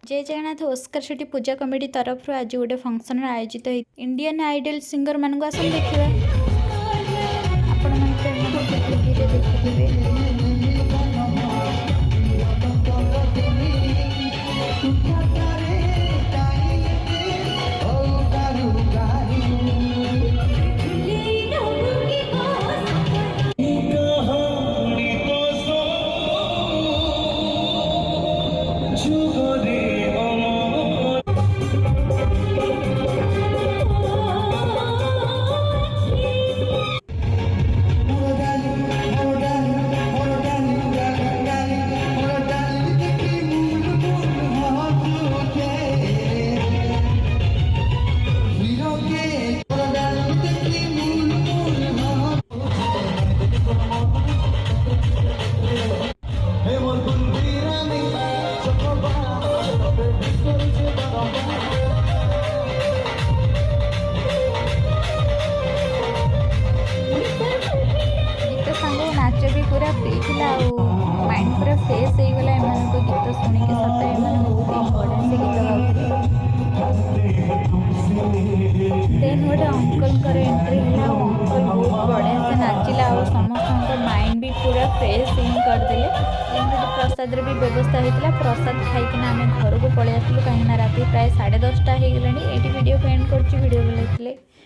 जय जगन्नाथ ओस्कार शेट्टी पूजा कमिटी तरफ आज गोटे फंक्शन आयोजित इंडियन आइडल सिंगर मान आसन देखा आपण देखिए नाच भी पूरा फ्री था माइंड पूरा फ्रेश हो गला एम गीत शुणिक सत एम बहुत बढ़िया से गीत देन गोटे अंकल एंट्री है अंकल बहुत बढ़िया से नाचिला और समस्त माइंड भी पूरा फ्रेश इन करदे प्रसाद भी व्यवस्था होता प्रसाद खाईकिना आम घर को पलि आसलु कहीं राति प्राय 10:30 हो गला ये वीडियो को एंड कर वीडियो बोलते